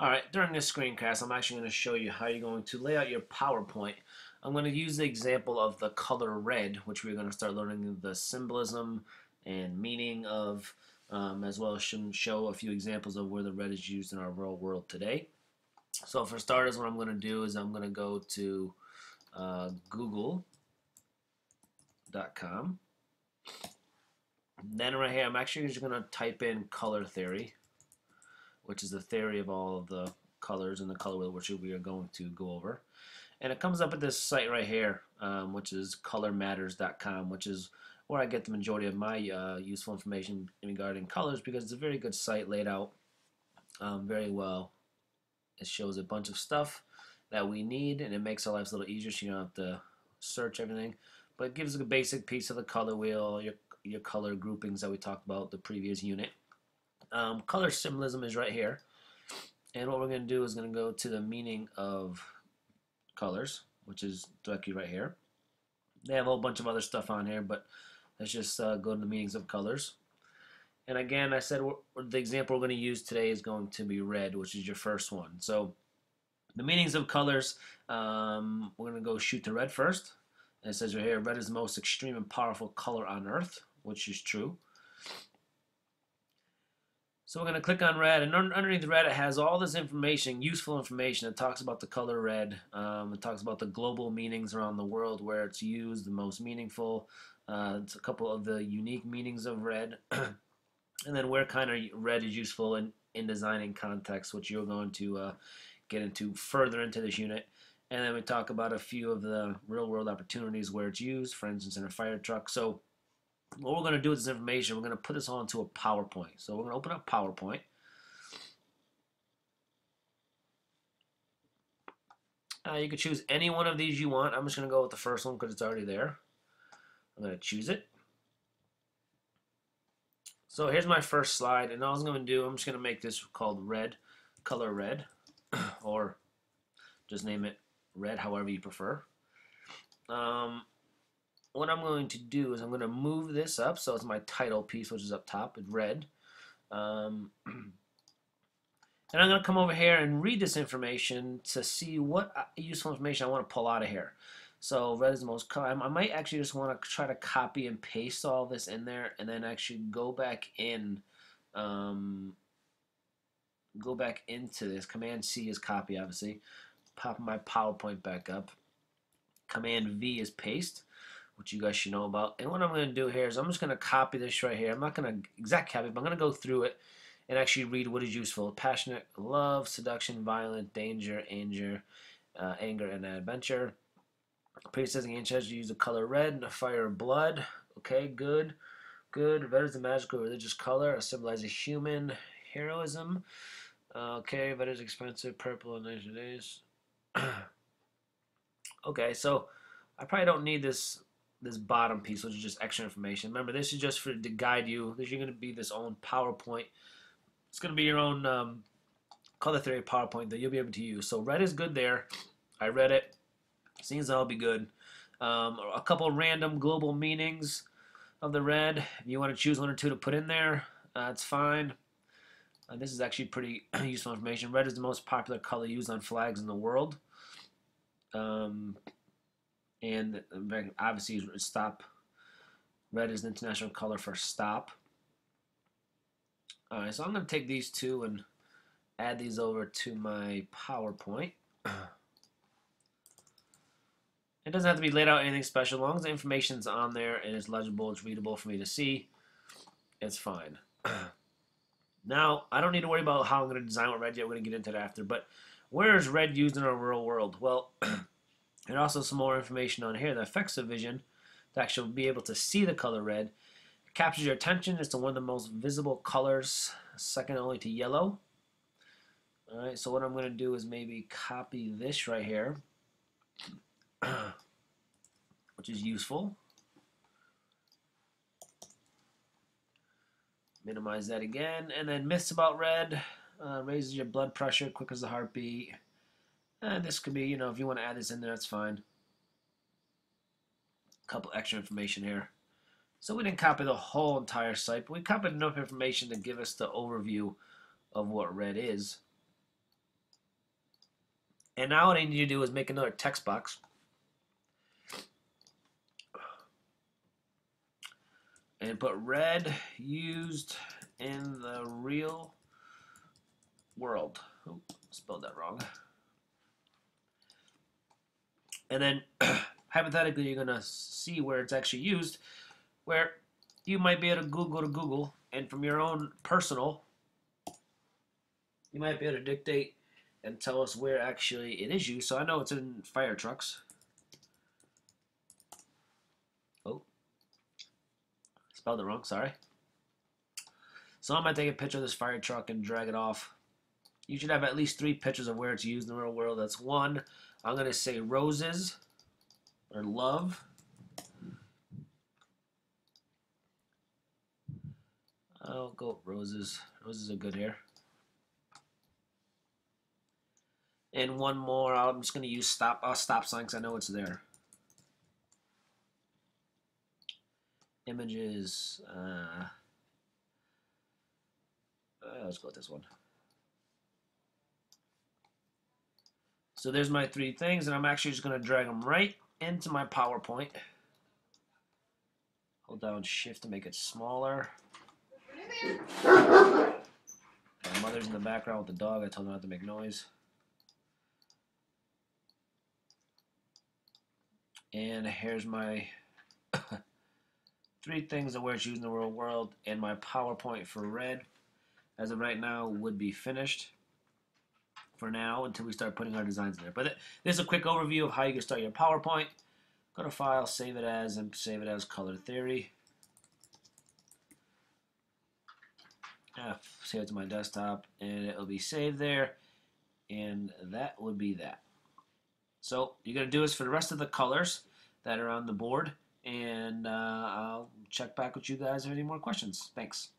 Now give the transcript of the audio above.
Alright, during this screencast, I'm actually going to show you how you're going to lay out your PowerPoint. I'm going to use the example of the color red, which we're going to start learning the symbolism and meaning of, as well as show a few examples of where the red is used in our real world today. So for starters, what I'm going to do is I'm going to go to google.com. Then right here, I'm actually just going to type in color theory, which is the theory of all of the colors and the color wheel, which we are going to go over. And it comes up at this site right here, which is colormatters.com, which is where I get the majority of my useful information regarding colors, because it's a very good site laid out very well. It shows a bunch of stuff that we need, and it makes our lives a little easier so you don't have to search everything. But it gives us a basic piece of the color wheel, your color groupings that we talked about the previous unit. Color symbolism is right here. And what we're going to do is going to go to the meaning of colors, which is directly right here. They have a whole bunch of other stuff on here, but let's just go to the meanings of colors. And again, I said the example we're going to use today is going to be red, which is your first one. So the meanings of colors, we're going to go shoot to red first. And it says right here, red is the most extreme and powerful color on earth, which is true. So we're going to click on red, and underneath red it has all this information, useful information. It talks about the color red. It talks about the global meanings around the world where it's used, the most meaningful. It's a couple of the unique meanings of red. And then where kind of red is useful in designing context, which you're going to get into further into this unit. And then we talk about a few of the real world opportunities where it's used, for instance, in a fire truck. So what we're going to do with this information, we're going to put this onto a PowerPoint. So we're going to open up PowerPoint. You can choose any one of these you want. I'm just going to go with the first one because it's already there. I'm going to choose it. So here's my first slide, and all I'm going to do, I'm just going to make this called red, color red, or just name it red, however you prefer. What I'm going to do is I'm going to move this up so it's my title piece, which is up top. It's red. And I'm going to come over here and read this information to see what useful information I want to pull out of here. So red is the most color. I might actually just want to try to copy and paste all this in there and then actually go back in. Go back into this. Command C is copy, obviously. Pop my PowerPoint back up. Command V is paste, which you guys should know about. And what I'm going to do here is I'm just going to copy this right here. I'm not going to exact copy, but I'm going to go through it and actually read what is useful. Passionate, love, seduction, violent, danger, anger, and adventure. Pre-existing ancestors use the color red and the fire of blood. Okay, good. Good. Red is the magical religious color. It symbolizes human heroism. Okay, red is expensive. Purple in 90 days. Okay, so I probably don't need this bottom piece, which is just extra information. Remember, this is just to guide you. This is going to be this own PowerPoint. It's going to be your own color theory PowerPoint that you'll be able to use. So red is good there. I read it. Seems that'll be good. A couple random global meanings of the red. If you want to choose one or two to put in there, that's fine. This is actually pretty useful information. Red is the most popular color used on flags in the world. And obviously stop. Red is the international color for stop. Alright, so I'm going to take these two and add these over to my PowerPoint. It doesn't have to be laid out anything special. As long as the information's on there and it's legible, it's readable for me to see, it's fine. Now, I don't need to worry about how I'm going to design with red yet. We're going to get into that after. But where is red used in our real world? Well, and also some more information on here that affects the vision to actually be able to see the color red. It captures your attention. It's one of the most visible colors, second only to yellow. All right, so what I'm going to do is maybe copy this right here, which is useful. Minimize that again, and then myths about red. Raises your blood pressure, quick as the heartbeat. And this could be, if you want to add this in there, that's fine. A couple extra information here. So we didn't copy the whole entire site, but we copied enough information to give us the overview of what red is. And now what I need to do is make another text box. And put red used in the real world. Oh, spelled that wrong. And then hypothetically, you're going to see where it's actually used, where you might be able to go to Google, and from your own personal, you might be able to dictate and tell us where actually it is used. So I know it's in fire trucks. Oh, spelled it wrong, sorry. So I'm going to take a picture of this fire truck and drag it off. You should have at least 3 pictures of where it's used in the real world. That's 1. I'm going to say roses or love. I'll go with roses. Roses are good here. And 1 more. I'm just going to use stop sign because I know it's there. Images. Let's go with this one. So there's my 3 things, and I'm actually just going to drag them right into my PowerPoint. Hold down Shift to make it smaller. My mother's in the background with the dog. I told her not to make noise. And here's my 3 things of where it's used in the real world, and my PowerPoint for red, as of right now, would be finished for now until we start putting our designs in there. But this is a quick overview of how you can start your PowerPoint. Go to File, save it as, and save it as Color Theory. Save it to my desktop, and it'll be saved there, and that would be that. So you're going to do this for the rest of the colors that are on the board, and I'll check back with you guys if any more questions. Thanks.